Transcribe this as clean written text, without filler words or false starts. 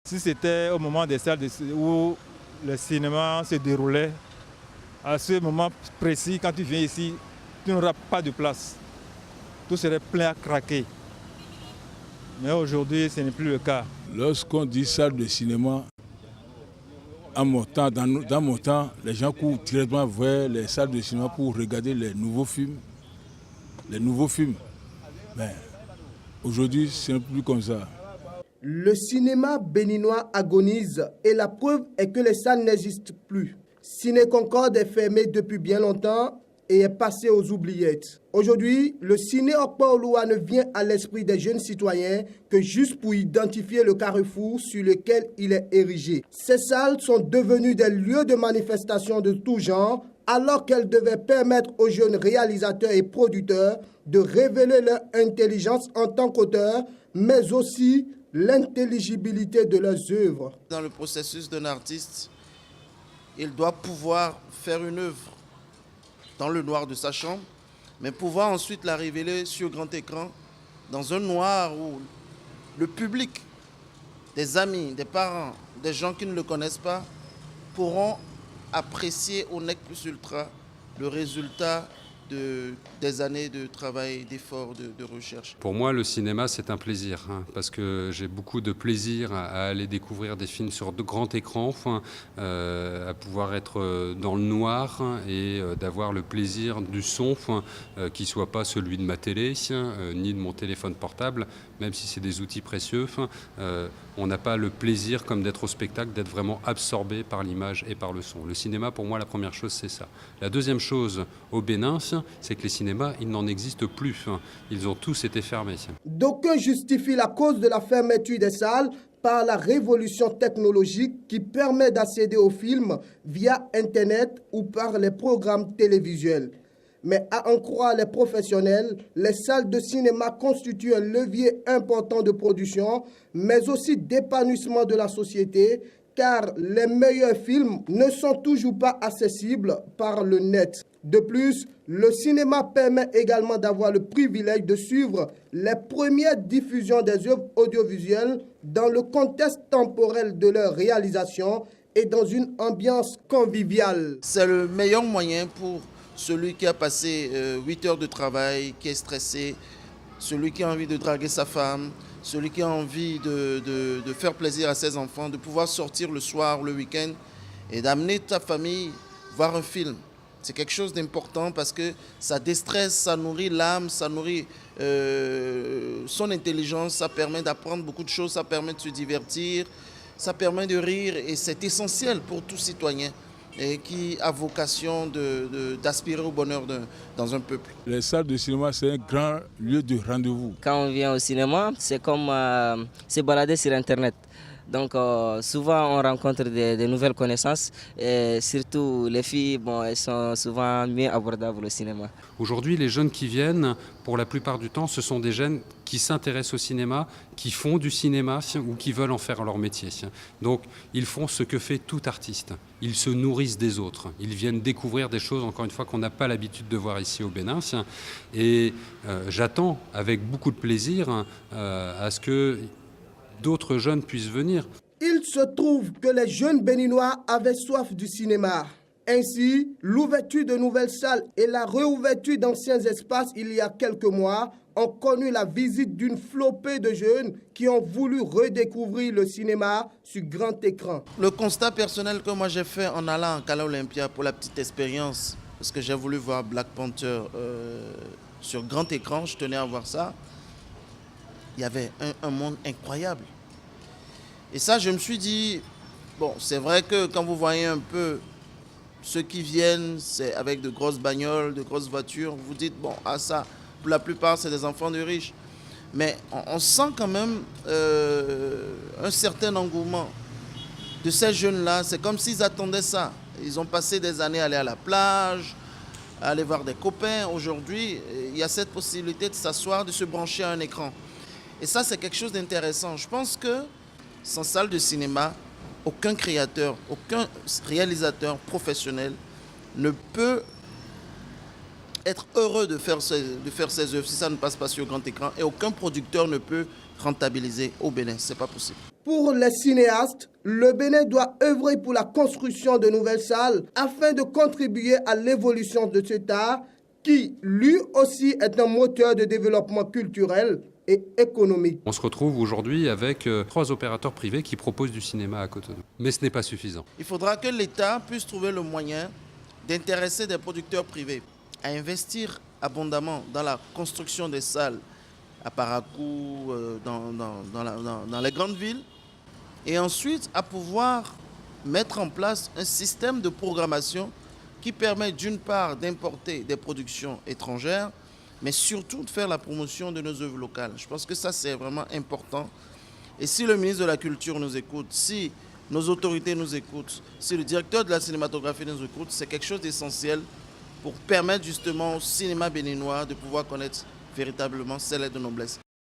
Si c'était au moment des salles où le cinéma se déroulait, à ce moment précis, quand tu viens ici, tu n'auras pas de place. Tout serait plein à craquer. Mais aujourd'hui, ce n'est plus le cas. Lorsqu'on dit salle de cinéma, dans mon temps, les gens courent directement vers les salles de cinéma pour regarder les nouveaux films. Mais aujourd'hui, ce n'est plus comme ça. Le cinéma béninois agonise et la preuve est que les salles n'existent plus. Ciné Concorde est fermé depuis bien longtemps et est passé aux oubliettes. Aujourd'hui, le ciné Okpa-Oloa ne vient à l'esprit des jeunes citoyens que juste pour identifier le carrefour sur lequel il est érigé. Ces salles sont devenues des lieux de manifestation de tout genre, alors qu'elles devaient permettre aux jeunes réalisateurs et producteurs de révéler leur intelligence en tant qu'auteurs, mais aussi l'intelligibilité de leurs œuvres. Dans le processus d'un artiste, il doit pouvoir faire une œuvre dans le noir de sa chambre, mais pouvoir ensuite la révéler sur grand écran, dans un noir où le public, des amis, des parents, des gens qui ne le connaissent pas, pourront apprécier au nec plus ultra le résultat des années de travail, d'efforts, de recherche. Pour moi, le cinéma, c'est un plaisir, parce que j'ai beaucoup de plaisir à aller découvrir des films sur de grands écrans, à pouvoir être dans le noir et d'avoir le plaisir du son qui ne soit pas celui de ma télé, ni de mon téléphone portable, même si c'est des outils précieux. On n'a pas le plaisir, comme d'être au spectacle, d'être vraiment absorbé par l'image et par le son. Le cinéma, pour moi, la première chose, c'est ça. La deuxième chose, au Bénin, c'est que les cinémas, il n'en existe plus. Ils ont tous été fermés. D'aucuns justifient la cause de la fermeture des salles par la révolution technologique qui permet d'accéder aux films via Internet ou par les programmes télévisuels. Mais à en croire les professionnels, les salles de cinéma constituent un levier important de production, mais aussi d'épanouissement de la société, car les meilleurs films ne sont toujours pas accessibles par le net. De plus, le cinéma permet également d'avoir le privilège de suivre les premières diffusions des œuvres audiovisuelles dans le contexte temporel de leur réalisation et dans une ambiance conviviale. C'est le meilleur moyen pour celui qui a passé 8 heures de travail, qui est stressé, celui qui a envie de draguer sa femme, celui qui a envie de faire plaisir à ses enfants, de pouvoir sortir le soir, le week-end et d'amener ta famille voir un film. C'est quelque chose d'important parce que ça déstresse, ça nourrit l'âme, ça nourrit son intelligence, ça permet d'apprendre beaucoup de choses, ça permet de se divertir, ça permet de rire et c'est essentiel pour tout citoyen et qui a vocation d'aspirer au bonheur dans un peuple. Les salles de cinéma, c'est un grand lieu de rendez-vous. Quand on vient au cinéma, c'est comme se balader sur Internet. Donc souvent on rencontre des nouvelles connaissances et surtout les filles, elles sont souvent mieux abordables au cinéma. Aujourd'hui, les jeunes qui viennent, pour la plupart du temps, ce sont des jeunes qui s'intéressent au cinéma, qui font du cinéma ou qui veulent en faire leur métier. Donc ils font ce que fait tout artiste. Ils se nourrissent des autres. Ils viennent découvrir des choses, encore une fois, qu'on n'a pas l'habitude de voir ici au Bénin. Et j'attends avec beaucoup de plaisir à ce que d'autres jeunes puissent venir. Il se trouve que les jeunes béninois avaient soif du cinéma. Ainsi, l'ouverture de nouvelles salles et la réouverture d'anciens espaces il y a quelques mois ont connu la visite d'une flopée de jeunes qui ont voulu redécouvrir le cinéma sur grand écran. Le constat personnel que moi j'ai fait en allant à Cala Olympia pour la petite expérience, parce que j'ai voulu voir Black Panther sur grand écran, je tenais à voir ça. Il y avait un monde incroyable. Et ça, je me suis dit, bon, c'est vrai que quand vous voyez un peu ceux qui viennent, c'est avec de grosses bagnoles, de grosses voitures, vous dites, bon, ça, pour la plupart, c'est des enfants de riches. Mais on sent quand même un certain engouement de ces jeunes-là. C'est comme s'ils attendaient ça. Ils ont passé des années à aller à la plage, à aller voir des copains. Aujourd'hui, il y a cette possibilité de s'asseoir, de se brancher à un écran. Et ça, c'est quelque chose d'intéressant. Je pense que sans salle de cinéma, aucun créateur, aucun réalisateur professionnel ne peut être heureux de faire ses œuvres si ça ne passe pas sur grand écran. Et aucun producteur ne peut rentabiliser au Bénin. Ce n'est pas possible. Pour les cinéastes, le Bénin doit œuvrer pour la construction de nouvelles salles afin de contribuer à l'évolution de cet art qui, lui aussi, est un moteur de développement culturel et économique. On se retrouve aujourd'hui avec 3 opérateurs privés qui proposent du cinéma à Cotonou. Mais ce n'est pas suffisant. Il faudra que l'État puisse trouver le moyen d'intéresser des producteurs privés à investir abondamment dans la construction des salles à Parakou, dans les grandes villes, et ensuite à pouvoir mettre en place un système de programmation qui permet d'une part d'importer des productions étrangères, mais surtout de faire la promotion de nos œuvres locales. Je pense que ça, c'est vraiment important. Et si le ministre de la Culture nous écoute, si nos autorités nous écoutent, si le directeur de la cinématographie nous écoute, c'est quelque chose d'essentiel pour permettre justement au cinéma béninois de pouvoir connaître véritablement ses lettres de noblesse.